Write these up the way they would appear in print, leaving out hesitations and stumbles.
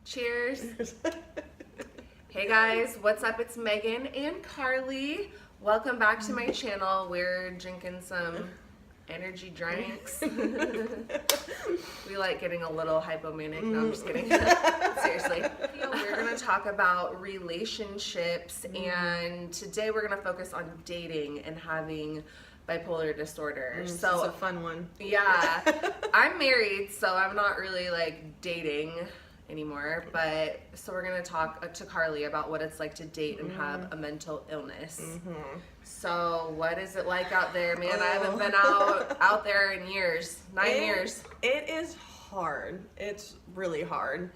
Cheers. Hey guys, what's up? It's Megan and Carly. Welcome back to my channel. We're drinking some energy drinks. We like getting a little hypomanic. No, I'm just kidding. Seriously. We're going to talk about relationships, and today we're going to focus on dating and having bipolar disorder. So it's a fun one. Yeah. I'm married, so I'm not really like dating anymore, but so we're gonna talk to Carly about what it's like to date and have a mental illness. So what is it like out there, man? I haven't been out there in years. 9 years. It is hard. It's really hard.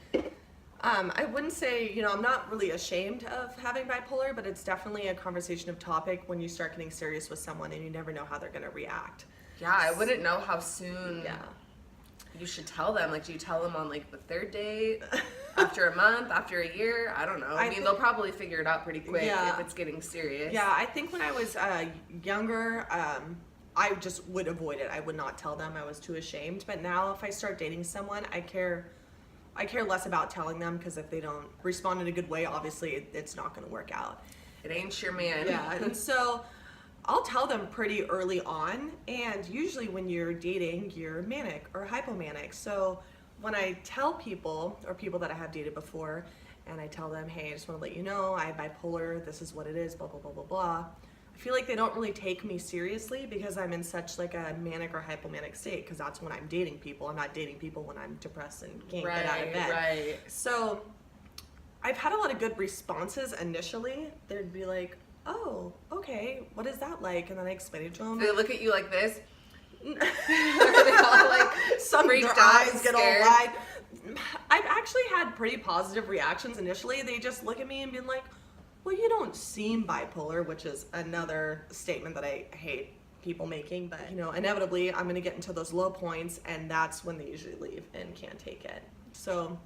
I wouldn't say, I'm not really ashamed of having bipolar, but it's definitely a conversation of topic when you start getting serious with someone and you never know how they're gonna react. Yeah, I wouldn't know how soon you should tell them. Like, do you tell them on like the third date, after a month, after a year? I don't know. I mean, they'll probably figure it out pretty quick if it's getting serious. Yeah, I think when I was younger, I just would avoid it. I would not tell them. I was too ashamed. But now if I start dating someone, I care less about telling them, because if they don't respond in a good way, obviously it's not going to work out. It ain't your man. Yeah, and so I'll tell them pretty early on, and usually when you're dating, you're manic or hypomanic. So when I tell people, or people that I have dated before, and I tell them, hey, I just want to let you know, I have bipolar, this is what it is, blah, blah, blah, blah, blah. I feel like they don't really take me seriously because I'm in such like a manic or hypomanic state, because that's when I'm dating people. I'm not dating people when I'm depressed and can't get out of bed. Right. So I've had a lot of good responses initially. They'd be like, oh, okay, what is that like? And then I explain it to them. They look at you like this. Are they all like some freaked their out, eyes get all scared? wide. I've actually had pretty positive reactions initially. They just look at me and be like, well, you don't seem bipolar, which is another statement that I hate people making. But, inevitably I'm going to get into those low points, and that's when they usually leave and can't take it. So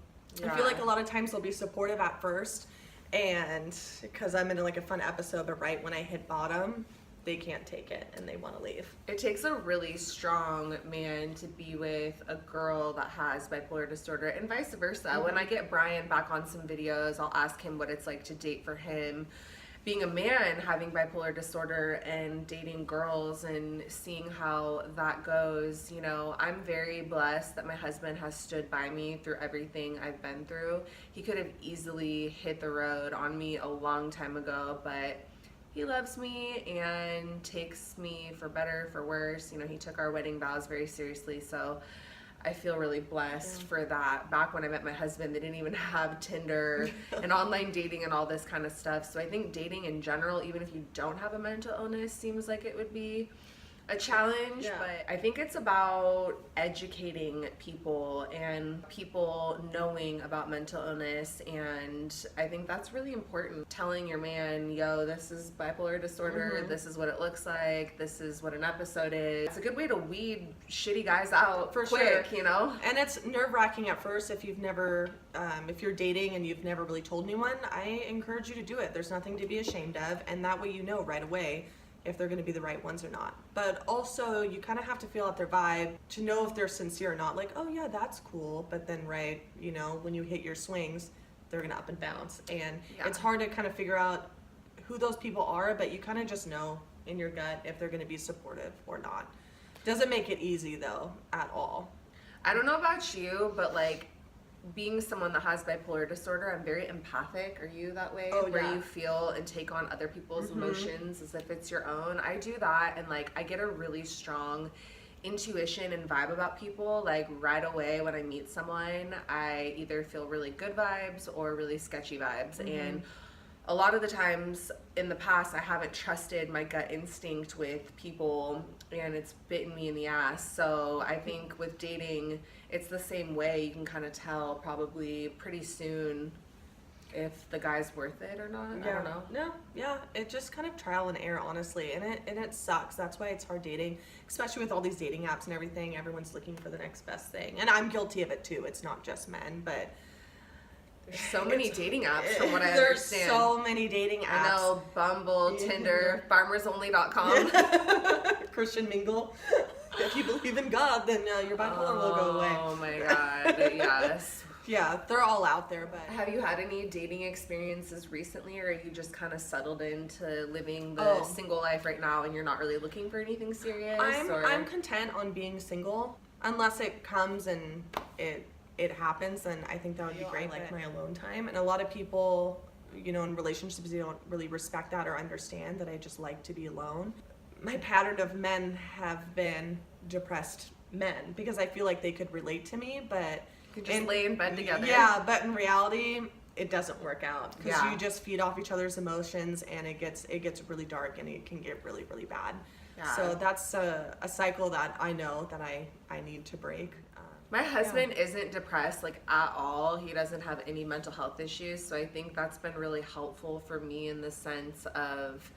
I feel like a lot of times they'll be supportive at first, and because I'm in like a fun episode, but right when I hit bottom, they can't take it and they want to leave. It takes a really strong man to be with a girl that has bipolar disorder, and vice versa. When I get Brian back on some videos, I'll ask him what it's like to date for him, being a man having bipolar disorder and dating girls and seeing how that goes. I'm very blessed that my husband has stood by me through everything I've been through. He could have easily hit the road on me a long time ago, but he loves me and takes me for better, for worse. He took our wedding vows very seriously, so I feel really blessed for that. Back when I met my husband, they didn't even have Tinder and online dating and all this kind of stuff. So I think dating in general, even if you don't have a mental illness, seems like it would be a challenge. But I think it's about educating people and people knowing about mental illness, and I think that's really important. Telling your man, yo, this is bipolar disorder, this is what it looks like, this is what an episode is. It's a good way to weed shitty guys out for quick, sure. And it's nerve-wracking at first if you've never, if you're dating and you've never really told anyone. I encourage you to do it. There's nothing to be ashamed of, and that way you know right away if they're going to be the right ones or not. But also you kind of have to feel out their vibe to know if they're sincere or not. Like, oh yeah, that's cool, but then when you hit your swings, they're going to up and bounce, and it's hard to kind of figure out who those people are, but you kind of just know in your gut if they're going to be supportive or not. Doesn't make it easy though at all. I don't know about you, but like, being someone that has bipolar disorder, I'm very empathic. Are you that way? Where you feel and take on other people's emotions as if it's your own? I do that, and like, I get a really strong intuition and vibe about people. Like, right away when I meet someone, I either feel really good vibes or really sketchy vibes. And a lot of the times in the past, I haven't trusted my gut instinct with people, and it's bitten me in the ass. So I think with dating, it's the same way. You can kind of tell probably pretty soon if the guy's worth it or not. I don't know. No, yeah, it's just kind of trial and error, honestly, and it sucks. That's why it's hard dating, especially with all these dating apps and everything. Everyone's looking for the next best thing, and I'm guilty of it too. It's not just men, but there's so many dating apps from what I there's understand. So many dating apps. I know, Bumble, Tinder, FarmersOnly.com. Christian Mingle. If you believe in God, then your bipolar will go away. Oh my God, yes. Yeah, they're all out there, but Have you had any dating experiences recently, or are you just kind of settled into living the Oh. single life right now and you're not really looking for anything serious? I'm content on being single unless it comes and it happens. Then I think that would be great, like my alone time. And a lot of people, you know, in relationships, they don't really respect that or understand that I just like to be alone. My pattern of men have been depressed men because I feel like they could relate to me, but You could just lay in bed together. yeah, but in reality, it doesn't work out because Yeah. you just feed off each other's emotions, and it gets really dark and it can get really bad. Yeah. So that's a cycle that I know that I need to break. My husband isn't depressed like at all. He doesn't have any mental health issues. So I think that's been really helpful for me in the sense of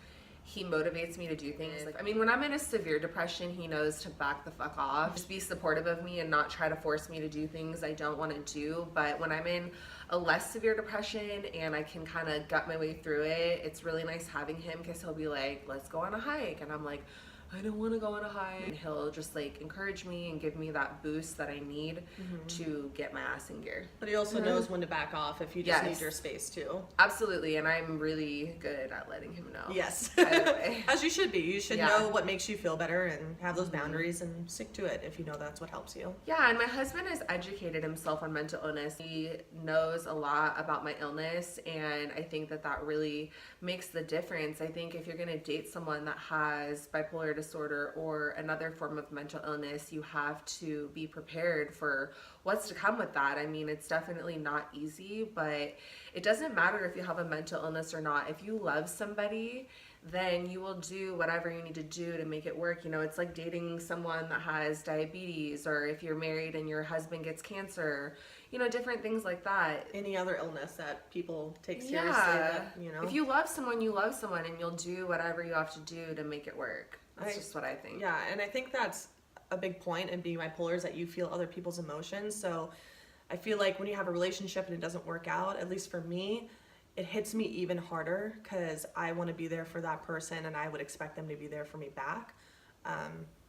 he motivates me to do things. Like, I mean, when I'm in a severe depression, he knows to back the fuck off, just be supportive of me and not try to force me to do things I don't want to do. But when I'm in a less severe depression and I can kind of gut my way through it, it's really nice having him because he'll be like, let's go on a hike. And I'm like, I don't want to go on a hike. And he'll just like encourage me and give me that boost that I need to get my ass in gear. But he also knows when to back off if you just Yes. need your space too. Absolutely, and I'm really good at letting him know. Yes. By the way. As you should be. You should Yeah. know what makes you feel better and have those boundaries and stick to it if you know that's what helps you. Yeah, and my husband has educated himself on mental illness. He knows a lot about my illness, and I think that that really makes the difference. I think if you're going to date someone that has bipolar disorder or another form of mental illness, you have to be prepared for what's to come with that. I mean, it's definitely not easy, but it doesn't matter if you have a mental illness or not. If you love somebody, then you will do whatever you need to do to make it work. You know, it's like dating someone that has diabetes, or if you're married and your husband gets cancer, you know, different things like that. Any other illness that people take seriously, Yeah. that, you know. If you love someone, you love someone, and you'll do whatever you have to do to make it work. That's just what I think. Yeah, and I think that's a big point in being bipolar is that you feel other people's emotions. So I feel like when you have a relationship and it doesn't work out, at least for me, it hits me even harder because I want to be there for that person and I would expect them to be there for me back.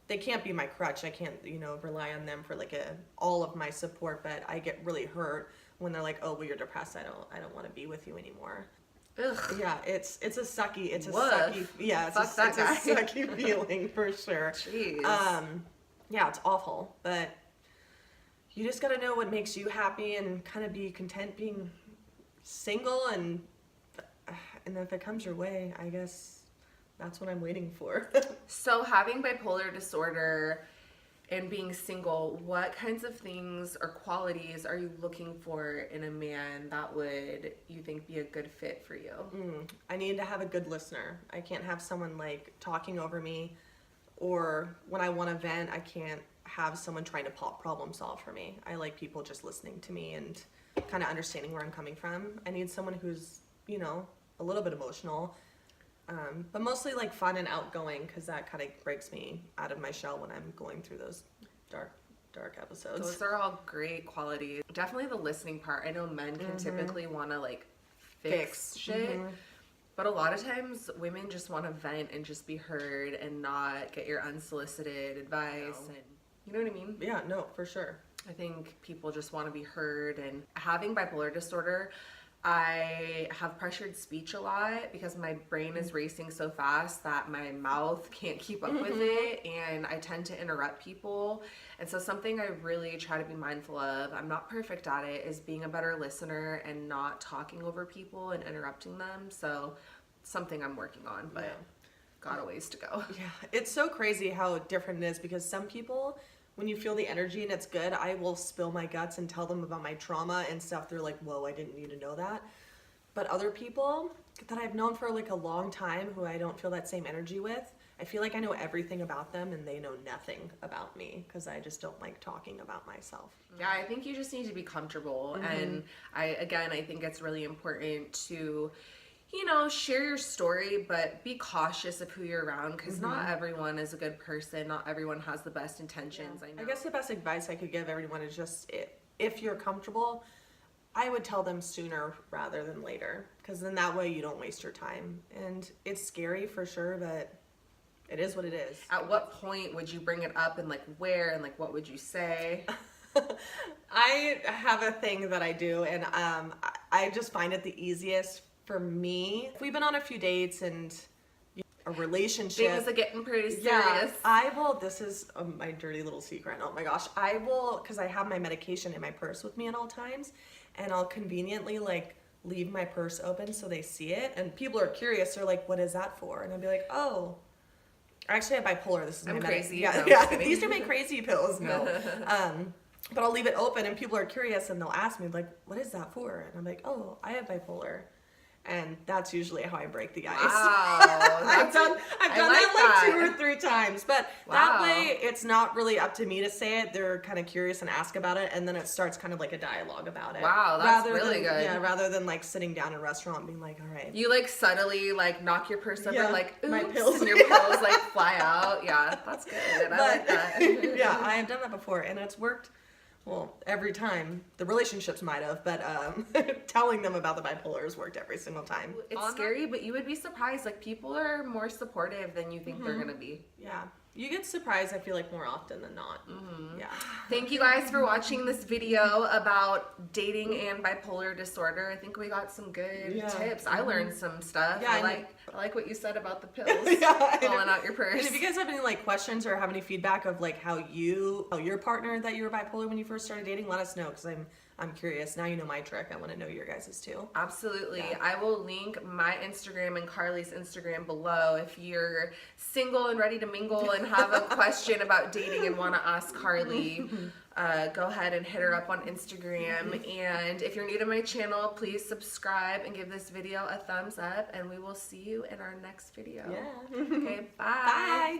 They can't be my crutch. I can't, you know, rely on them for like all of my support, but I get really hurt when they're like, "Oh, well, you're depressed. I don't want to be with you anymore." Ugh. Yeah, it's a sucky, Woof. yeah, it's Fuck that guy. a sucky feeling for sure. Jeez. Yeah, it's awful, but you just gotta know what makes you happy and kind of be content being single, and if it comes your way, I guess that's what I'm waiting for. So having bipolar disorder and being single, what kinds of things or qualities are you looking for in a man that would, you think, be a good fit for you? I need to have a good listener. I can't have someone like talking over me, or when I want to vent, I can't have someone trying to problem solve for me. I like people just listening to me and kind of understanding where I'm coming from. I need someone who's, you know, a little bit emotional, but mostly like fun and outgoing, because that kind of breaks me out of my shell when I'm going through those dark episodes. Those are all great qualities. Definitely the listening part. I know men can typically want to like fix shit. But a lot of times women just want to vent and just be heard and not get your unsolicited advice. And you know what I mean? Yeah, no, for sure. I think people just want to be heard. And having bipolar disorder, I have pressured speech a lot because my brain is racing so fast that my mouth can't keep up with it, and I tend to interrupt people. And so something I really try to be mindful of, I'm not perfect at it, is being a better listener and not talking over people and interrupting them. So something I'm working on, but got a ways to go. Yeah, it's so crazy how different it is, because some people, when you feel the energy and it's good, I will spill my guts and tell them about my trauma and stuff. They're like, whoa, I didn't need to know that. But other people that I've known for like a long time who I don't feel that same energy with, I feel like I know everything about them and they know nothing about me because I just don't like talking about myself. Yeah, I think you just need to be comfortable. And I think it's really important to, you know, share your story, but be cautious of who you're around, because not everyone is a good person. Not everyone has the best intentions. I know. I guess the best advice I could give everyone is just, if you're comfortable, I would tell them sooner rather than later, because then that way you don't waste your time. And it's scary for sure, but it is what it is. At what point would you bring it up, and like where, and like what would you say? I have a thing that I do, and I just find it the easiest for me. If we've been on a few dates and a relationship, Things are getting pretty serious. yeah, I will. This is my dirty little secret. Oh my gosh, I will, because I have my medication in my purse with me at all times, and I'll conveniently like leave my purse open so they see it, and people are curious. They're like, "What is that for?" And I'll be like, "Oh, actually, I have bipolar. This is my I'm crazy. Yeah, No, I'm yeah. just kidding. These are my crazy pills. No, but I'll leave it open, and people are curious, and they'll ask me like, "What is that for?" And I'm like, "Oh, I have bipolar." And that's usually how I break the ice. Wow, I've done I that like like that. 2 or 3 times, but that Wow. way it's not really up to me to say it. They're kind of curious and ask about it, and then it starts kind of like a dialogue about it. Wow, that's really than, good. Yeah, rather than like sitting down in a restaurant and being like, all right. You like subtly like knock your purse over, Yeah, like oops, my pills. and your pills like fly out. Yeah, that's good. I like that. Yeah, I have done that before, and it's worked. Well, every time. The relationships might have, but telling them about the bipolar has worked every single time. It's scary, but you would be surprised. Like people are more supportive than you think they're gonna be. Yeah, you get surprised. I feel like more often than not. Yeah. Thank you guys for watching this video about dating and bipolar disorder. I think we got some good Yeah. tips. I learned some stuff. Yeah, I like what you said about the pills Yeah, I know. falling out your And purse. if you guys have any like questions or have any feedback of like how your partner that you were bipolar when you first started dating, let us know, because I'm curious. Now you know my trick. I want to know your guys's too. Absolutely. Yeah. I will link my Instagram and Carly's Instagram below. If you're single and ready to mingle and have a question about dating and want to ask Carly, go ahead and hit her up on Instagram. And if you're new to my channel, please subscribe and give this video a thumbs up. And we will see you in our next video. Yeah. Okay, bye. Bye.